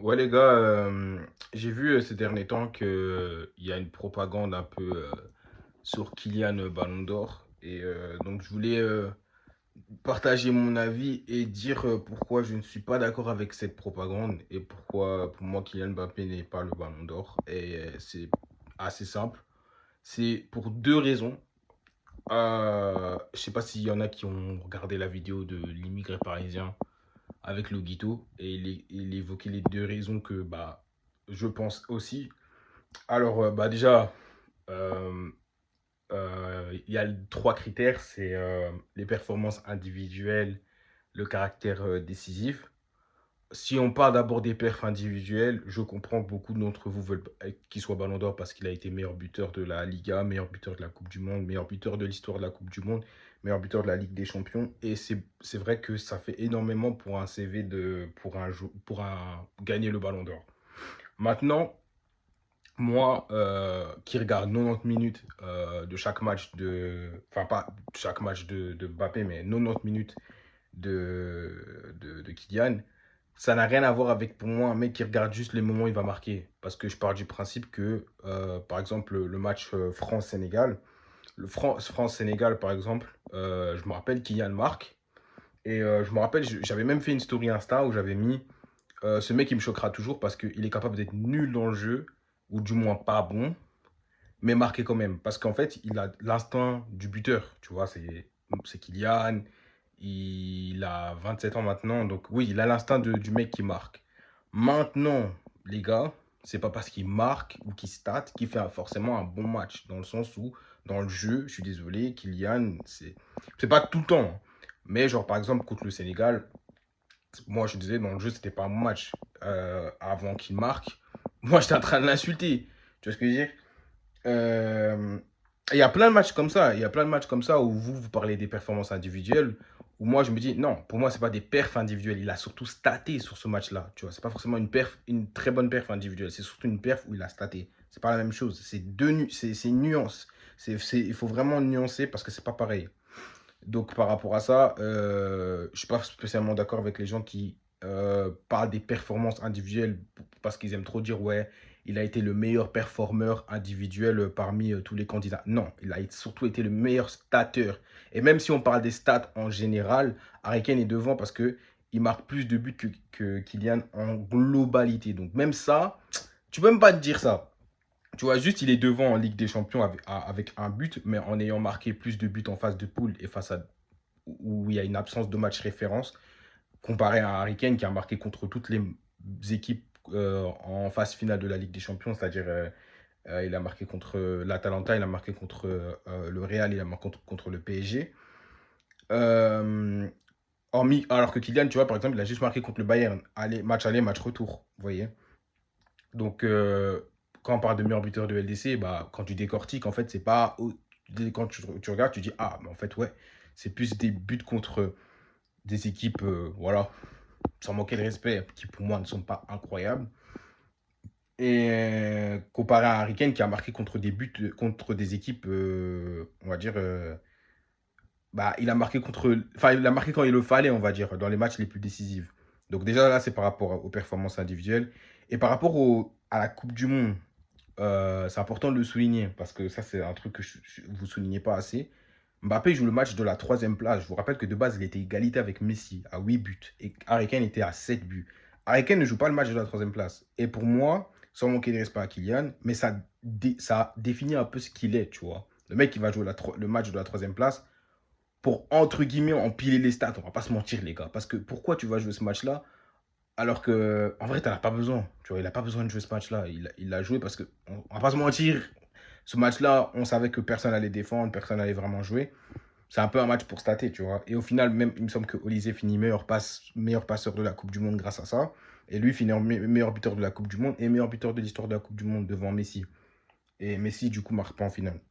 Ouais les gars, j'ai vu ces derniers temps qu'il y a une propagande un peu sur Kylian Ballon d'Or. Et donc je voulais partager mon avis et dire pourquoi je ne suis pas d'accord avec cette propagande et pourquoi pour moi Kylian Mbappé n'est pas le Ballon d'Or. Et c'est assez simple. C'est pour deux raisons. Je sais pas s'il y en a qui ont regardé la vidéo de l'immigré parisien avec Loguito et il évoquait les deux raisons que je pense aussi. Alors, déjà, euh, il y a trois critères, c'est les performances individuelles, le caractère décisif. Si on parle d'abord des perfs individuels, je comprends que beaucoup d'entre vous veulent qu'il soit Ballon d'Or parce qu'il a été meilleur buteur de la Liga, meilleur buteur de la Coupe du Monde, meilleur buteur de l'histoire de la Coupe du Monde, meilleur buteur de la Ligue des Champions. Et c'est vrai que ça fait énormément pour un CV gagner le Ballon d'Or. Maintenant, moi, qui regarde 90 minutes de chaque match enfin pas chaque match de Mbappé, mais 90 minutes de Kylian, ça n'a rien à voir avec pour moi un mec qui regarde juste les moments où il va marquer. Parce que je pars du principe que, par exemple, le match France-Sénégal, le France-Sénégal, par exemple, je me rappelle Kylian marque. Et je me rappelle, j'avais même fait une story Insta où j'avais mis ce mec, il me choquera toujours parce qu'il est capable d'être nul dans le jeu, ou du moins pas bon, mais marqué quand même. Parce qu'en fait, il a l'instinct du buteur, tu vois, c'est Kylian, il a 27 ans maintenant, donc oui, il a l'instinct du mec qui marque. Maintenant, les gars, c'est pas parce qu'il marque ou qu'il stat qu'il fait forcément un bon match, dans le sens où, dans le jeu, je suis désolé, Kylian, c'est pas tout le temps, hein. Mais genre, par exemple, contre le Sénégal, moi, je disais, dans le jeu, c'était pas un bon match. Avant qu'il marque, moi, j'étais en train de l'insulter. Tu vois ce que je veux dire? Euh, Il y a plein de matchs comme ça. Il y a plein de matchs comme ça où vous parlez des performances individuelles. Où moi, je me dis, non, pour moi, c'est pas des perfs individuels. Il a surtout staté sur ce match-là. Tu vois, c'est pas forcément une très bonne perf individuelle. C'est surtout une perf où il a staté. C'est pas la même chose. C'est une nuance. Il faut vraiment nuancer parce que c'est pas pareil. Donc, par rapport à ça, je ne suis pas spécialement d'accord avec les gens qui parlent des performances individuelles parce qu'ils aiment trop dire, ouais, il a été le meilleur performeur individuel parmi tous les candidats. Non, il a surtout été le meilleur stateur. Et même si on parle des stats en général, Harry Kane est devant parce qu'il marque plus de buts que Kylian en globalité. Donc, même ça, tu peux même pas te dire ça. Tu vois, juste, il est devant en Ligue des Champions avec un but, mais en ayant marqué plus de buts en phase de poule et face à où il y a une absence de match référence, comparé à Harry Kane qui a marqué contre toutes les équipes en phase finale de la Ligue des Champions, c'est-à-dire il a marqué contre l'Atalanta, il a marqué contre le Real, il a marqué contre le PSG. Euh, alors que Kylian, tu vois, par exemple, il a juste marqué contre le Bayern, aller, match retour, vous voyez. Donc, quand on parle de meilleur buteur de LDC, quand tu décortiques, en fait, c'est pas. Quand tu regardes, tu dis, ah, mais en fait, ouais, c'est plus des buts contre des équipes, voilà, sans manquer de respect, qui pour moi ne sont pas incroyables. Et comparé à Harry Kane qui a marqué contre des buts, contre des équipes, on va dire, il a marqué enfin, il a marqué quand il le fallait, on va dire, dans les matchs les plus décisifs. Donc déjà là, c'est par rapport aux performances individuelles. Et par rapport à la Coupe du Monde, c'est important de le souligner parce que ça, c'est un truc que vous ne soulignez pas assez. Mbappé joue le match de la troisième place. Je vous rappelle que de base, il était égalité avec Messi à 8 buts et Harry Kane était à 7 buts. Harry Kane ne joue pas le match de la troisième place. Et pour moi, sans manquer de respect à Kylian, mais ça définit un peu ce qu'il est, tu vois. Le mec qui va jouer le match de la troisième place pour, entre guillemets, empiler les stats. On va pas se mentir, les gars. Parce que pourquoi tu vas jouer ce match-là alors que, en vrai, tu n'en as pas besoin. Tu vois, il n'a pas besoin de jouer ce match-là. Il l'a joué parce que, on va pas se mentir, ce match-là, on savait que personne allait défendre, personne allait vraiment jouer. C'est un peu un match pour stater, tu vois. Et au final, même, il me semble que Olysée finit meilleur passeur de la Coupe du Monde grâce à ça. Et lui finit meilleur buteur de la Coupe du Monde et meilleur buteur de l'histoire de la Coupe du Monde devant Messi. Et Messi, du coup, marque pas en finale.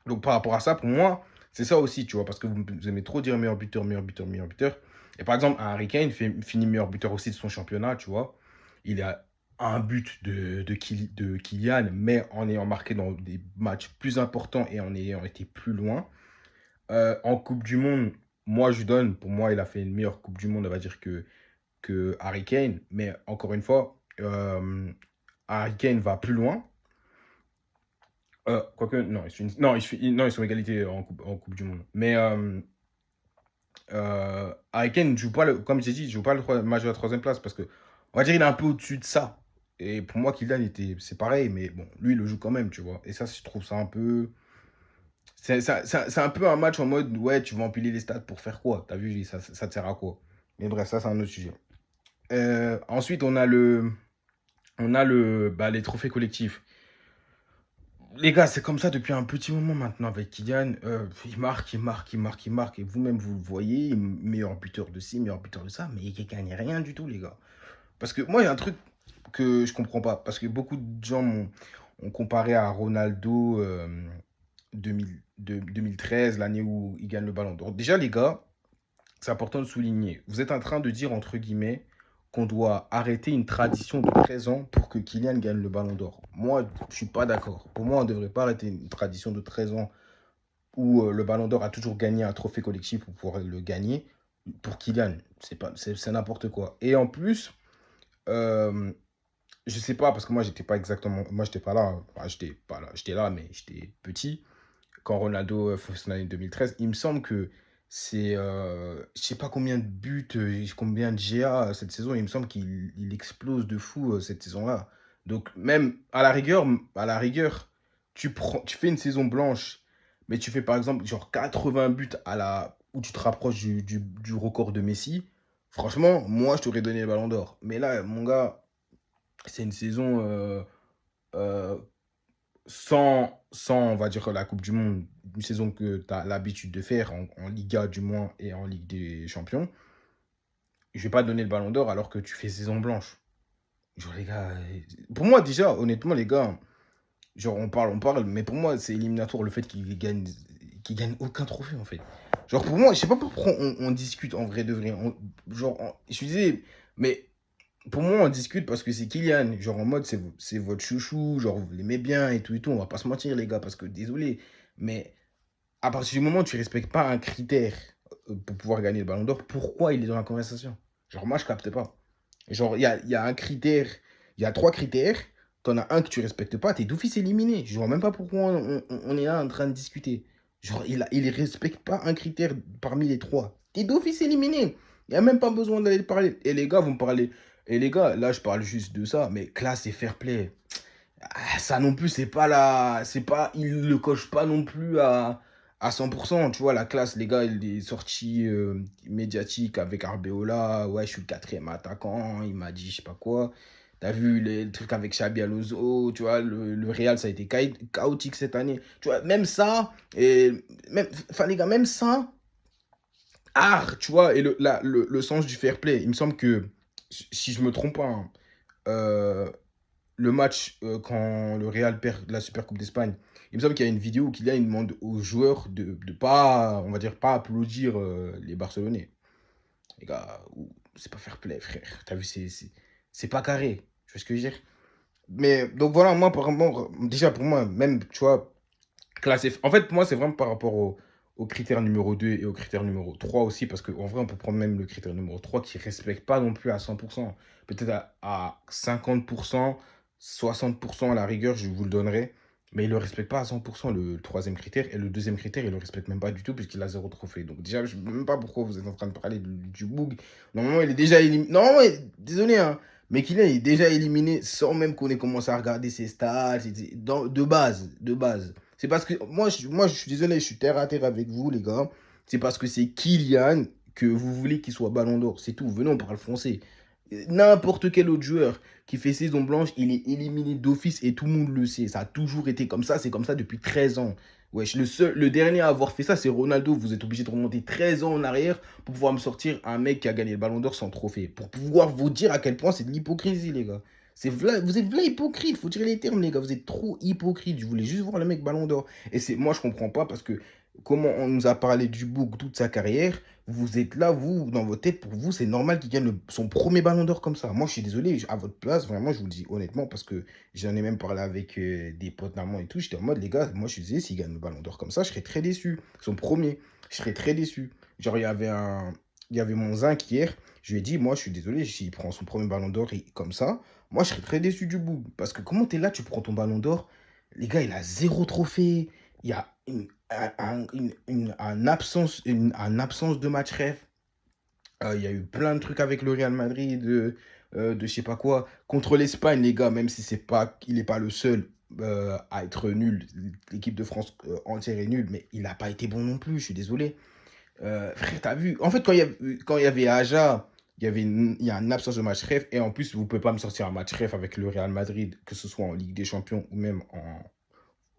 Donc, par rapport à ça, pour moi, c'est ça aussi, tu vois, parce que vous aimez trop dire meilleur buteur, meilleur buteur, meilleur buteur. Et par exemple, un Harry Kane finit meilleur buteur aussi de son championnat, tu vois. Il a un but de Kylian, mais en ayant marqué dans des matchs plus importants et en ayant été plus loin. En Coupe du Monde, moi, je lui donne, pour moi, il a fait une meilleure Coupe du Monde, on va dire, que Harry Kane. Mais encore une fois, euh, Harry Kane va plus loin. Quoique, non, non, ils sont égalité en coupe du Monde. Mais Harry Kane ne joue pas, comme j'ai dit, il joue pas le match de la troisième place parce que, on va dire, il est un peu au-dessus de ça. Et pour moi, Kylian, c'est pareil, mais bon, lui, il le joue quand même, tu vois. Et ça, je trouve ça un peu. C'est un peu un match en mode, ouais, tu vas empiler les stats pour faire quoi? T'as vu, ça te sert à quoi? Mais bref, ça, c'est un autre sujet. Ensuite, on a les trophées collectifs. Les gars, c'est comme ça depuis un petit moment maintenant avec Kylian. Il marque, il marque, il marque, il marque. Et vous-même, vous le voyez, meilleur buteur de ci, meilleur buteur de ça. Mais il gagne rien du tout, les gars. Parce que moi, il y a un truc que je comprends pas. Parce que beaucoup de gens ont comparé à Ronaldo 2013, l'année où il gagne le ballon d'or. Déjà, les gars, c'est important de souligner. Vous êtes en train de dire, entre guillemets, qu'on doit arrêter une tradition de 13 ans pour que Kylian gagne le ballon d'or. Moi, je ne suis pas d'accord. Pour moi, on ne devrait pas arrêter une tradition de 13 ans où le ballon d'or a toujours gagné un trophée collectif pour pouvoir le gagner pour Kylian. C'est n'importe quoi. Et en plus, euh, je sais pas, parce que moi, j'étais pas exactement. Moi, j'étais pas là. Enfin, j'étais pas là. J'étais là, mais j'étais petit quand Ronaldo fait son année 2013. Il me semble que c'est, je sais pas combien de buts, combien de GA cette saison. Il me semble qu'il explose de fou cette saison-là. Donc même à la rigueur, tu fais une saison blanche, mais tu fais par exemple genre 80 buts où tu te rapproches du record de Messi. Franchement, moi je t'aurais donné le Ballon d'Or. Mais là, mon gars, c'est une saison euh, sans, on va dire, la Coupe du Monde, une saison que tu as l'habitude de faire en Liga du moins et en Ligue des Champions, je vais pas te donner le Ballon d'Or alors que tu fais saison blanche. Genre, les gars, pour moi, déjà, honnêtement, les gars, genre, on parle, mais pour moi, c'est éliminatoire le fait qu'il gagne aucun trophée, en fait. Genre, pour moi, je sais pas pourquoi on discute en vrai de vrai. Je suis désolé, mais pour moi, on discute parce que c'est Kylian. Genre, en mode, c'est votre chouchou. Genre, vous l'aimez bien et tout. On va pas se mentir, les gars, parce que désolé. Mais à partir du moment où tu respectes pas un critère pour pouvoir gagner le ballon d'or, pourquoi il est dans la conversation? Genre, moi, je capte pas. Genre, il y a un critère, il y a trois critères. T'en as un que tu respectes pas, t'es d'office éliminé. Je vois même pas pourquoi on est là en train de discuter. Genre, il respecte pas un critère parmi les trois. T'es d'office éliminé. Il n'y a même pas besoin d'aller parler. Et les gars vont me parler. Et les gars, là, je parle juste de ça, mais classe et fair play. Ça non plus, c'est pas là. C'est pas. Il le coche pas non plus à 100%. Tu vois, la classe, les gars, il est sorti médiatique avec Arbeola. Ouais, je suis le quatrième attaquant. Il m'a dit, je sais pas quoi. T'as vu les trucs avec Xabi Alonso. Tu vois, le Real, ça a été chaotique cette année. Tu vois, même ça. Enfin, les gars, même ça. Ah, tu vois, et le sens du fair play. Il me semble que, si je me trompe pas, hein, euh, le match quand le Real perd la Super Coupe d'Espagne, il me semble qu'il y a une vidéo où Kylian il demande aux joueurs de pas, on va dire, pas applaudir les Barcelonais. Les gars, c'est pas fair play, frère. T'as vu, c'est pas carré. Tu vois ce que je veux dire? Mais donc voilà, moi, par rapport, déjà pour moi, même, tu vois, classé. En fait, pour moi, c'est vraiment par rapport au critère numéro 2 et au critère numéro 3 aussi, parce qu'en vrai, on peut prendre même le critère numéro 3 qui ne respecte pas non plus à 100%. Peut-être à 50%, 60% à la rigueur, je vous le donnerai. Mais il ne le respecte pas à 100%, le troisième critère. Et le deuxième critère, il ne le respecte même pas du tout, puisqu'il a zéro trophée. Donc déjà, je ne sais même pas pourquoi vous êtes en train de parler du bug. Normalement, il est déjà éliminé. Non, désolé, hein. Mais qu'il est déjà éliminé sans même qu'on ait commencé à regarder ses stats. De base, de base. C'est parce que moi, je suis désolé, je suis terre à terre avec vous, les gars. C'est parce que c'est Kylian que vous voulez qu'il soit ballon d'or. C'est tout. Venez, on parle français. N'importe quel autre joueur qui fait saison blanche, il est éliminé d'office et tout le monde le sait. Ça a toujours été comme ça. C'est comme ça depuis 13 ans. Wesh, le dernier à avoir fait ça, c'est Ronaldo. Vous êtes obligé de remonter 13 ans en arrière pour pouvoir me sortir un mec qui a gagné le ballon d'or sans trophée. Pour pouvoir vous dire à quel point c'est de l'hypocrisie, les gars. Vous êtes là hypocrite, faut tirer les termes, les gars. Vous êtes trop hypocrite. Je voulais juste voir le mec ballon d'or. Et moi, je comprends pas parce que comment on nous a parlé du bouc toute sa carrière. Vous êtes là, vous, dans votre tête, pour vous, c'est normal qu'il gagne son premier ballon d'or comme ça. Moi, je suis désolé, à votre place, vraiment, je vous le dis honnêtement, parce que j'en ai même parlé avec des potes allemands et tout. J'étais en mode, les gars, moi, je suis désolé, s'il gagne le ballon d'or comme ça, je serais très déçu. Son premier, je serais très déçu. Genre, il y avait mon zinc hier, je lui ai dit, moi, je suis désolé, s'il prend son premier ballon d'or comme ça, Moi, je serais très déçu du bout. Parce que comment t'es là, tu prends ton ballon d'or, les gars, il a zéro trophée. Il y a une absence de match rêve. Il y a eu plein de trucs avec le Real Madrid, de je sais pas quoi. Contre l'Espagne, les gars, même si il n'est pas le seul à être nul, l'équipe de France entière est nulle, mais il n'a pas été bon non plus, je suis désolé. Frère, t'as vu? En fait, quand il y avait Aja, il y a une absence de match ref. Et en plus, vous ne pouvez pas me sortir un match ref avec le Real Madrid, que ce soit en Ligue des Champions ou même en.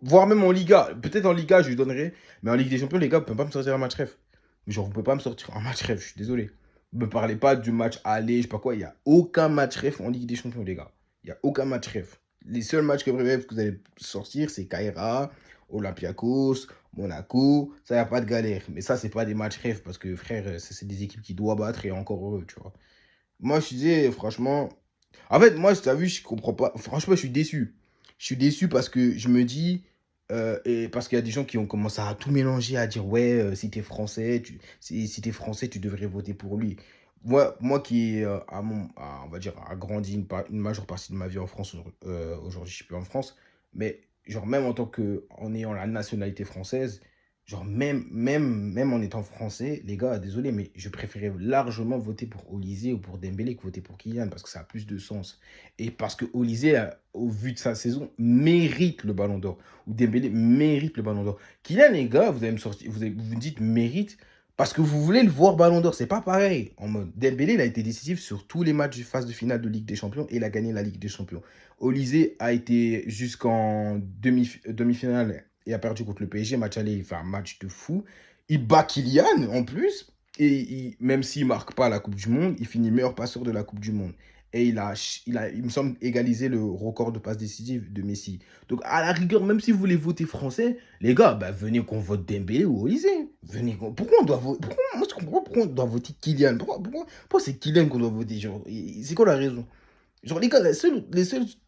Voire même en Liga. Peut-être en Liga, je lui donnerai. Mais en Ligue des Champions, les gars, vous ne pouvez pas me sortir un match ref. Genre, vous ne pouvez pas me sortir un match ref, je suis désolé. Ne me parlez pas du match aller, je sais pas quoi. Il n'y a aucun match ref en Ligue des Champions, les gars. Il n'y a aucun match ref. Les seuls matchs que vous allez sortir, c'est Caira, Olympiakos, Monaco. Ça, il n'y a pas de galère. Mais ça, c'est pas des matchs ref parce que, frère, c'est des équipes qui doivent battre et encore heureux, tu vois. Moi, je disais, franchement. En fait, moi, tu as vu, je comprends pas. Franchement, je suis déçu. Je suis déçu parce que je me dis. Et parce qu'il y a des gens qui ont commencé à tout mélanger, à dire ouais, si t'es français, si t'es français, tu devrais voter pour lui. Moi qui, on va dire, a grandi une majeure partie de ma vie en France, aujourd'hui je suis plus en France, mais genre même en ayant la nationalité française, genre même en étant français, les gars, désolé, mais je préférais largement voter pour Olysée ou pour Dembélé que voter pour Kylian parce que ça a plus de sens. Et parce que Olysée, au vu de sa saison, mérite le ballon d'or. Ou Dembélé mérite le ballon d'or. Kylian, les gars, vous allez me sortir, vous me dites mérite parce que vous voulez le voir ballon d'or. C'est pas pareil. En mode, Dembélé, il a été décisif sur tous les matchs de phase de finale de Ligue des Champions et il a gagné la Ligue des Champions. Olysée a été jusqu'en demi-finale et a perdu contre le PSG. Match aller, il fait un match de fou. Il bat Kylian en plus. Et même s'il ne marque pas la Coupe du Monde, il finit meilleur passeur de la Coupe du Monde. Et il me semble, égalisé le record de passes décisives de Messi. Donc, à la rigueur, même si vous voulez voter français, les gars, bah, venez qu'on vote Dembélé ou Olysée. Pourquoi on doit voter? Moi, je comprends pas pourquoi on doit voter Kylian. Pourquoi c'est Kylian qu'on doit voter? Genre, c'est quoi la raison? Genre, les gars, les seuls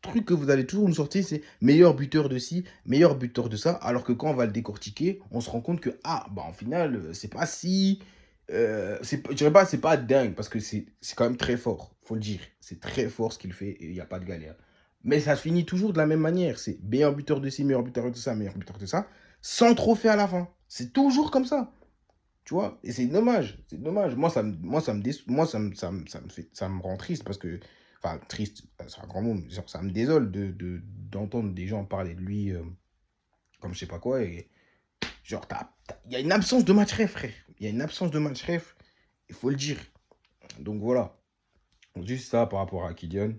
trucs que vous allez toujours nous sortir, c'est meilleur buteur de ci, meilleur buteur de ça. Alors que quand on va le décortiquer, on se rend compte que, bah, en final, c'est pas si. Je dirais pas, c'est pas dingue, parce que c'est quand même très fort, faut le dire. C'est très fort ce qu'il fait et il n'y a pas de galère. Mais ça se finit toujours de la même manière. C'est meilleur buteur de ci, meilleur buteur de ça, meilleur buteur de ça, sans trophée à la fin. C'est toujours comme ça. Tu vois, et c'est dommage, c'est dommage. Ça me rend triste parce que, enfin, triste, c'est un grand mot, mais genre, ça me désole d'entendre des gens parler de lui comme je sais pas quoi. Et genre, il y a une absence de match ref, frère. Il y a une absence de match ref, il faut le dire. Donc voilà, juste ça par rapport à Kylian.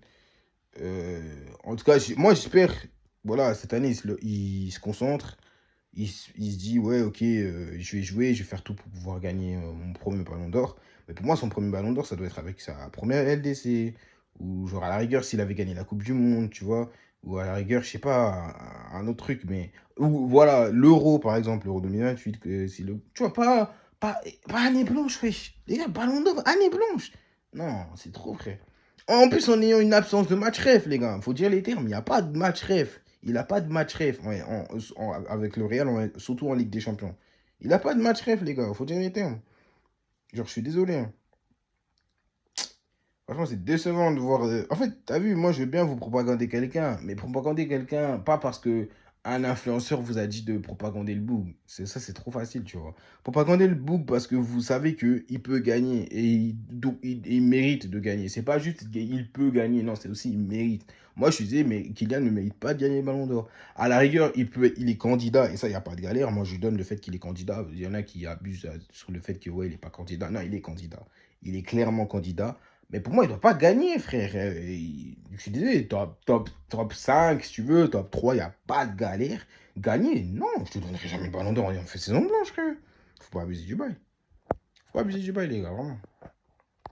En tout cas, moi j'espère, voilà, cette année il se concentre. Il se dit, ouais, ok, je vais jouer, je vais faire tout pour pouvoir gagner mon premier ballon d'or. Mais pour moi, son premier ballon d'or, ça doit être avec sa première LDC. Ou genre, à la rigueur, s'il avait gagné la Coupe du Monde, tu vois. Ou à la rigueur, je sais pas, un autre truc. Mais ou voilà, l'Euro, par exemple, l'Euro 2028. Tu vois, pas année blanche, wesh. Les gars, ballon d'or, année blanche. Non, c'est trop, frère. En plus, en ayant une absence de match ref, les gars, faut dire les termes, il n'y a pas de match ref. Il n'a pas de match ref avec le Real, surtout en Ligue des Champions. Il n'a pas de match ref, les gars, faut dire les termes. Genre, je suis désolé, hein. Franchement, c'est décevant de voir. En fait, t'as vu, moi, je veux bien vous propagander quelqu'un, mais propagander quelqu'un, pas parce que un influenceur vous a dit de propagander le book. Ça, c'est trop facile, tu vois. Propagander le book parce que vous savez qu'il peut gagner et il mérite de gagner. C'est pas juste qu'il peut gagner, non, c'est aussi il mérite. Moi, je suis disais, mais Kylian ne mérite pas de gagner le ballon d'or. À la rigueur, il est candidat, et ça, il n'y a pas de galère. Moi, je lui donne le fait qu'il est candidat. Il y en a qui abusent sur le fait que, ouais, il n'est pas candidat. Non, il est candidat. Il est clairement candidat. Mais pour moi, il ne doit pas gagner, frère. Je suis désolé, top 5, si tu veux, top 3, il n'y a pas de galère. Gagner, non, je te donnerai jamais le ballon d'or. On fait saison blanche, frère. Faut pas abuser du bail. Faut pas abuser du bail, les gars, vraiment.